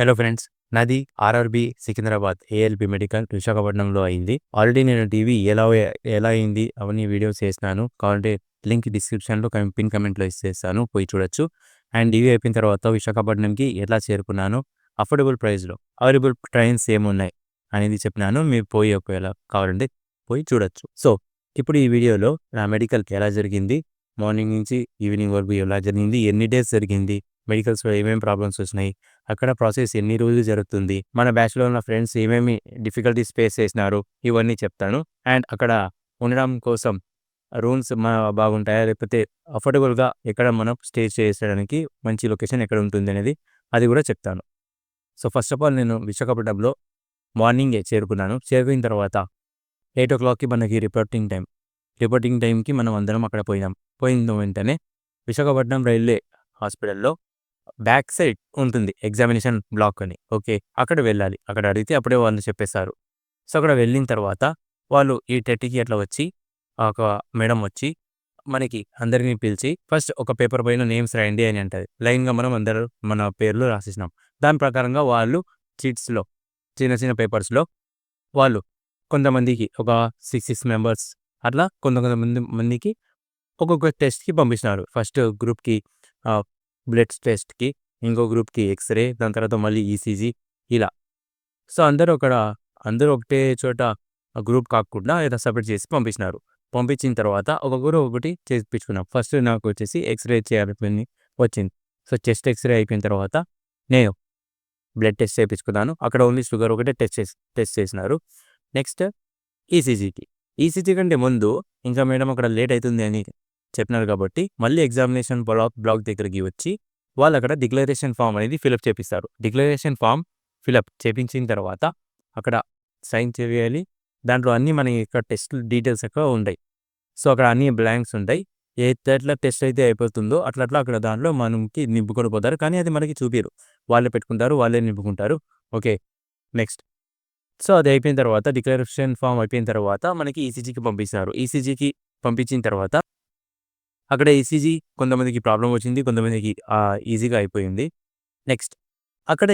Hello friends. నాది RRB Secunderabad ఏఎల్‌బీ medical విశాఖపట్నంలో అయింది. ఆల్రెడీ నేను టీవీ ఎలా అయింది అవన్నీ వీడియోస్ చేసినాను. కావాలంటే లింక్ డిస్క్రిప్షన్‌లో పిన్ కమెంట్‌లో ఇచ్చేస్తాను. పోయి చూడొచ్చు. అండ్ టీవీ అయిపోయిన తర్వాత విశాఖపట్నంకి ఎలా చేరుకున్నాను, అఫోర్డబుల్ ప్రైస్‌లో అవైలబుల్ ట్రైన్స్ ఏమున్నాయి అనేది చెప్పినాను. మీరు పోయి ఒకవేళ కావాలంటే పోయి చూడొచ్చు. సో, ఇప్పుడు ఈ వీడియోలో నా మెడికల్‌కి ఎలా జరిగింది, మార్నింగ్ నుంచి ఈవినింగ్ వరకు ఎలా జరిగింది, ఎన్ని డేస్ జరిగింది, మెడికల్స్‌లో ఏమేమి ప్రాబ్లమ్స్ వచ్చినాయి, అక్కడ ప్రాసెస్ ఎన్ని రోజులు జరుగుతుంది, మన బ్యాచ్‌లో ఉన్న ఫ్రెండ్స్ ఏమేమి డిఫికల్టీస్ ఫేస్ చేసినారు, ఇవన్నీ చెప్తాను. అండ్ అక్కడ ఉండడం కోసం రూమ్స్ బాగుంటాయా, లేకపోతే అఫోర్డబుల్‌గా ఎక్కడ మనం స్టే చేసేయడానికి మంచి లొకేషన్ ఎక్కడ ఉంటుంది అనేది అది కూడా చెప్తాను. సో, ఫస్ట్ ఆఫ్ ఆల్ నేను విశాఖపట్నంలో మార్నింగే చేరుకున్నాను. చేరుకున్న తర్వాత 8:00కి మనకి రిపోర్టింగ్ టైంకి మనం అందరం అక్కడ పోయినాం. పోయిన వెంటనే విశాఖపట్నం రైల్వే హాస్పిటల్‌లో బ్యాక్ సైడ్ ఉంటుంది ఎగ్జామినేషన్ బ్లాక్ అని. ఓకే. అక్కడ వెళ్ళాలి. అక్కడ అడిగితే అప్పుడే వాళ్ళు చెప్పేస్తారు. సో, అక్కడ వెళ్ళిన తర్వాత వాళ్ళు ఈ 30కి అట్లా వచ్చి ఒక మేడం వచ్చి మనకి అందరిని పిలిచి ఫస్ట్ ఒక పేపర్ పైన నేమ్స్ రాయండి అని అంటది. లైన్‌గా మనం అందరూ మన పేర్లు రాసేసినాం. దాని ప్రకారంగా వాళ్ళు షీట్స్‌లో చిన్న చిన్న పేపర్స్‌లో వాళ్ళు కొంతమందికి ఒక 6 మెంబర్స్ అట్లా మందికి ఒక్కొక్క టెస్ట్‌కి పంపించినారు. ఫస్ట్ గ్రూప్‌కి బ్లడ్ టెస్ట్‌కి, ఇంకో గ్రూప్‌కి ఎక్స్‌రే, దాని తర్వాత మళ్ళీ ఈసీజీ ఇలా. సో, అందరూ ఒకటే చోట గ్రూప్ కాకుండా ఏదో సెపరేట్ చేసి పంపించినారు. పంపించిన తర్వాత ఒక్కొక్కరు ఒక్కొక్కటి చేపించుకున్నాం. ఫస్ట్ నాకు వచ్చేసి ఎక్స్‌రే చేయాలని వచ్చింది. సో, చెస్ట్ ఎక్స్‌రే అయిపోయిన తర్వాత నేను బ్లడ్ టెస్ట్ చేపించుకున్నాను. అక్కడ ఓన్లీ షుగర్ ఒకటే టెస్ట్ చేసినారు. నెక్స్ట్ ఈసీజీ కంటే ముందు ఇంకా మేడం అక్కడ లేట్ అవుతుంది అని చెప్పినారు కాబట్టి మళ్ళీ ఎగ్జామినేషన్ బ్లాక్ దగ్గరికి వచ్చి వాళ్ళు అక్కడ డిక్లరేషన్ ఫామ్ అనేది ఫిలప్ చేపిస్తారు. డిక్లరేషన్ ఫామ్ ఫిలప్ చేపించిన తర్వాత అక్కడ సైన్ చేయాలి. దాంట్లో అన్నీ మన యొక్క టెస్ట్ డీటెయిల్స్ ఎక్కువ ఉంటాయి. సో, అక్కడ అన్ని బ్లాంక్స్ ఉంటాయి. ఎట్లా టెస్ట్ అయితే అయిపోతుందో అట్లా అక్కడ దాంట్లో మనకి నింపుకొని పోతారు. కానీ అది మనకి చూపియరు. వాళ్ళే పెట్టుకుంటారు. వాళ్ళే నింపుకుంటారు. ఓకే. నెక్స్ట్. సో, అది అయిపోయిన తర్వాత డిక్లరేషన్ ఫామ్ అయిపోయిన తర్వాత మనకి ఈసీజీకి పంపిస్తారు. ఈసీజీకి పంపించిన తర్వాత అక్కడ ఈసీజీ కొంతమందికి ప్రాబ్లమ్ వచ్చింది. కొంతమందికి ఈజీగా అయిపోయింది. నెక్స్ట్ అక్కడ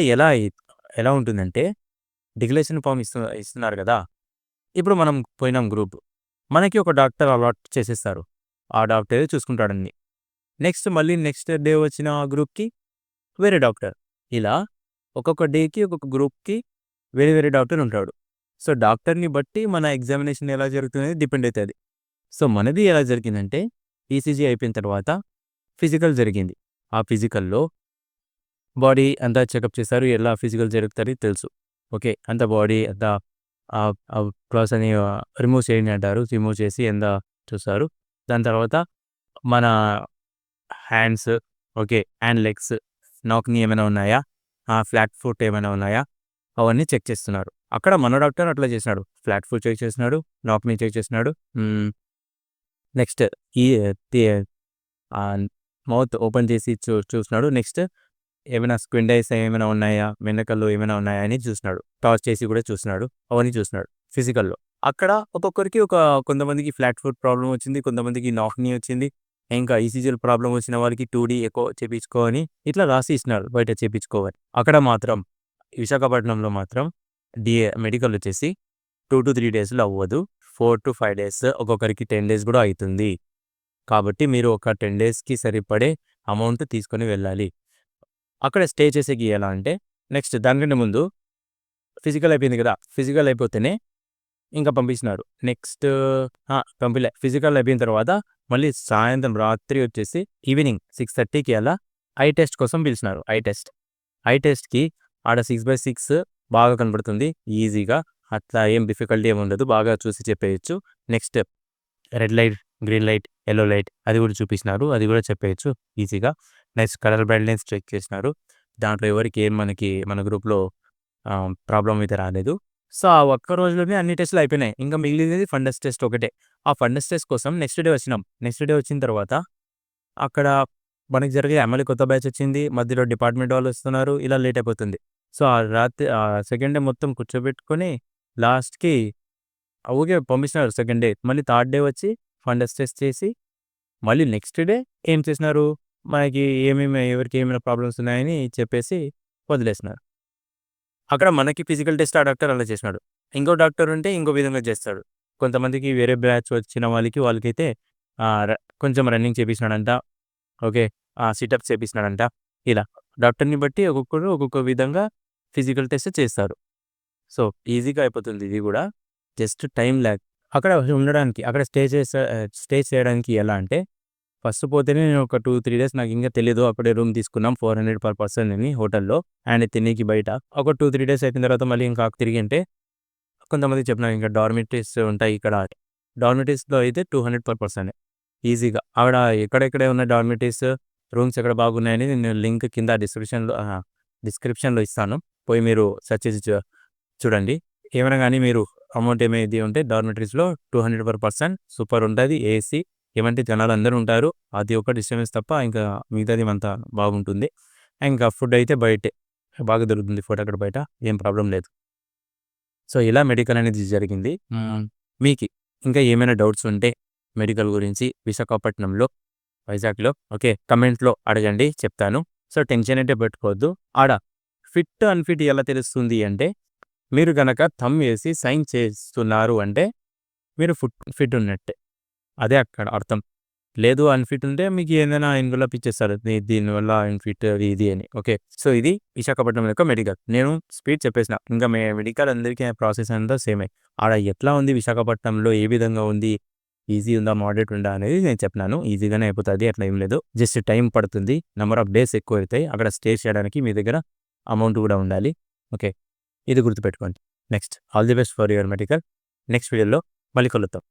ఎలా ఉంటుందంటే డిక్లరేషన్ ఫామ్ ఇస్తున్నారు కదా! ఇప్పుడు మనం పోయినాం గ్రూప్. మనకి ఒక డాక్టర్ అలాట్ చేసేస్తారు. ఆ డాక్టరే చూసుకుంటాడన్ని. మళ్ళీ నెక్స్ట్ డే వచ్చిన గ్రూప్‌కి వేరే డాక్టర్. ఇలా ఒక్కొక్క డేకి ఒక్కొక్క గ్రూప్‌కి వేరే వేరే డాక్టర్ ఉంటాడు. సో, డాక్టర్‌ని బట్టి మన ఎగ్జామినేషన్ ఎలా జరుగుతుందనేది డిపెండ్ అయితది. సో, మనది ఎలా జరిగిందంటే ఈసీజీ అయిపోయిన తర్వాత ఫిజికల్ జరిగింది. ఆ ఫిజికల్‌లో బాడీ అంతా చెకప్ చేశారు. ఎలా ఫిజికల్ జరుగుతది తెలుసు. ఓకే. అంతా బాడీ అంతా క్లాత్స్ అని రిమూవ్ చేయండి అంటారు. రిమూవ్ చేసి చూస్తారు. దాని తర్వాత మన హ్యాండ్స్, ఓకే, అండ్ లెగ్స్, నాక్ నీ ఏమైనా ఉన్నాయా? ఫ్లాట్ ఫుట్ ఏమైనా ఉన్నాయా? అవన్నీ చెక్ చేస్తున్నారు. అక్కడ మన డాక్టర్ అట్లా చేసినాడు. ఫ్లాట్ ఫుట్ చెక్ చేసినాడు. నాక్ నీ చెక్ చేసినాడు. నెక్స్ట్ ఈ తి మౌత్ ఓపెన్ చేసి చూసినాడు. నెక్స్ట్ ఏమైనా స్క్వింట్ ఐస్ ఏమైనా ఉన్నాయా? వెన్నకల్లో ఏమైనా ఉన్నాయా అని చూసినాడు. టార్చ్ చేసి కూడా చూసినాడు. అవన్నీ చూసినాడు ఫిజికల్‌లో. అక్కడ ఒక్కొక్కరికి కొంతమందికి ఫ్లాట్ ఫుట్ ప్రాబ్లమ్ వచ్చింది. కొంతమందికి నాక్ నీ వచ్చింది. ఇంకా ఈసీజీలో ప్రాబ్లమ్ వచ్చిన వాళ్ళకి 2డీ ఎకో చేపించుకో అని ఇట్లా రాసి ఇచ్చినారు బయట చేపించుకోవాలి. అక్కడ మాత్రం విశాఖపట్నంలో మాత్రం మెడికల్ వచ్చేసి 2-3 డేస్‌లో అవ్వదు. 4-5 డేస్, ఒక్కొక్కరికి 10 డేస్ కూడా అయితుంది. కాబట్టి మీరు ఒక 10 డేస్‌కి సరిపడే అమౌంట్ తీసుకొని వెళ్ళాలి. అక్కడ స్టే చేసేకి ఎలా అంటే నెక్స్ట్ దానికంటే ముందు ఫిజికల్ అయిపోయింది కదా! ఫిజికల్ అయిపోతేనే ఇంకా పంపించినారు. నెక్స్ట్ పంపిలే. ఫిజికల్ అయిపోయిన తర్వాత మళ్ళీ సాయంత్రం రాత్రి వచ్చేసి ఈవినింగ్ 6:30కి అలా ఐ టెస్ట్ కోసం పిలిచినారు. ఐ టెస్ట్‌కి ఆడ 6/6 బాగా కనబడుతుంది ఈజీగా. అట్లా ఏం డిఫికల్టీ ఏమి ఉండదు. బాగా చూసి చెప్పేయొచ్చు. Next red light, green light, yellow light అది కూడా చూపించినారు. అది కూడా చెప్పేయొచ్చు ఈజీగా. నెక్స్ట్ కలర్ బ్రైట్‌నెస్ చెక్ చేసినారు. దాంట్లో ఎవరికి మనకి మన గ్రూప్‌లో ప్రాబ్లమ్ అయితే రాలేదు. సో, ఆ ఒక్క రోజులోనే అన్ని టెస్టులు అయిపోయినాయి. ఇంకా మిగిలినది ఫండస్ టెస్ట్ ఒకటే. ఆ ఫండస్ టెస్ట్ కోసం నెక్స్ట్ డే వచ్చినాం. నెక్స్ట్ డే వచ్చిన తర్వాత అక్కడ మనకి జరిగే మళ్ళీ కొత్త బ్యాచ్ వచ్చింది. మధ్యలో డిపార్ట్మెంట్ వాళ్ళు వస్తున్నారు. ఇలా లేట్ అయిపోతుంది. సో, సెకండ్ డే మొత్తం కూర్చోబెట్టుకొని లాస్ట్‌కి ఊకే పంపించినారు సెకండ్ డే. మళ్ళీ థర్డ్ డే వచ్చి ఫండస్ టెస్ట్ చేసి మళ్ళీ నెక్స్ట్ డే ఏం చేసినారు, మనకి ఎవరికి ఏమైనా ప్రాబ్లమ్స్ ఉన్నాయని చెప్పేసి వదిలేసినారు. అక్కడ మనకి ఫిజికల్ టెస్ట్ ఆ డాక్టర్ అలా చేసినాడు. ఇంకో డాక్టర్ ఉంటే ఇంకో విధంగా చేస్తాడు. కొంతమందికి వేరే బ్యాచ్ వచ్చిన వాళ్ళకైతే ఆహ్, ర కొంచెం రన్నింగ్ చేపించినాడంట. ఓకే. సిటప్స్ చేపించినాడంట. ఇలా డాక్టర్‌ని బట్టి ఒక్కొక్కరు ఒక్కొక్క విధంగా ఫిజికల్ టెస్ట్ చేస్తారు. సో, ఈజీగా అయిపోతుంది ఇది గూడా. Just time lag. అక్కడ ఉండడానికి అక్కడ స్టే చేయడానికి ఎలా అంటే ఫస్ట్ పోతేనే నేను ఒక 2, 3 డేస్ నాకింకా తెలీదు. అప్పుడే రూమ్ తీసుకున్నాం 400 పర్ పర్సన్ అని హోటల్‌లో అండ్ తినేకి బయట. ఒక 2, 3 డేస్ అయిపోయిన తర్వాత మళ్ళీ ఇంకా తిరిగింటే కొంతమందికి చెప్పినా ఇంకా డార్మిటరీస్ ఉంటాయి ఇక్కడ. డార్మిటరీస్‌లో అయితే 200 పర్ పర్సనే ఈజీగా. ఆవిడ ఎక్కడెక్కడ ఉన్న డార్మిటరీస్, రూమ్స్ ఎక్కడ బాగున్నాయని నేను లింక్ కింద డిస్క్రిప్షన్‌లో ఇస్తాను. పోయి మీరు సెర్చ్ చేసి చూడండి. ఏమైనా గానీ మీరు అమౌంట్ ఏమైది ఉంటే డార్మిటరీస్‌లో 200 పర్ పర్సన్ సూపర్ ఉంటది. ఏసీ ఏమంటే జనాలందరూ ఉంటారు. అది ఒక డిస్టర్బెన్స్ తప్ప ఇంకా మిగతాది అంతా బాగుంటుంది. ఇంకా ఫుడ్ అయితే బయటే బాగా దొరుకుతుంది. ఫుడ్ అక్కడ బయట ఏం ప్రాబ్లమ్ లేదు. సో, ఇలా మెడికల్ అనేది జరిగింది. మీకి ఇంకా ఏమైనా డౌట్స్ ఉంటే మెడికల్ గురించి విశాఖపట్నంలో, వైజాగ్‌లో ఓకే. కమెంట్‌లో అడగండి చెప్తాను. సో, టెన్షన్ అయితే పెట్టుకోవద్దు. ఆడ ఫిట్, అన్‌ఫిట్ ఎలా తెలుస్తుంది అంటే మీరు గనక థంబ్ ఏసి సైన్ చేస్తున్నారు అంటే మీరు ఫిట్ ఉన్నట్టే. అదే అక్కడ అర్థం. లేదు అన్‌ఫిట్ ఉంటే మీకు ఏదైనా ఎన్వలప్ ఇచ్చేస్తారు. దీనివల్ల అన్‌ఫిట్ ఇది అని. ఓకే. సో, ఇది విశాఖపట్నం యొక్క మెడికల్. నేను స్పీడ్ చెప్పేసిన. ఇంకా మెడికల్ అందరికీ ప్రాసెస్ అంతా సేమే. ఆడ ఎట్లా ఉంది విశాఖపట్నంలో ఏ విధంగా ఉంది? ఈజీ ఉందా? మోడరేట్ ఉందా? అనేది నేను చెప్పినాను. ఈజీగానే అయిపోతది. అట్లా ఏం లేదు. జస్ట్ టైం పడుతుంది. నంబర్ ఆఫ్ డేస్ ఎక్కువైతాయి. అక్కడ స్టే చేయడానికి మీ దగ్గర అమౌంట్ కూడా ఉండాలి. ఓకే. ఇది గుర్తుపెట్టుకోండి. Next all the best for your medical. Next వీడియోలో మళ్ళీ కలుద్దాం.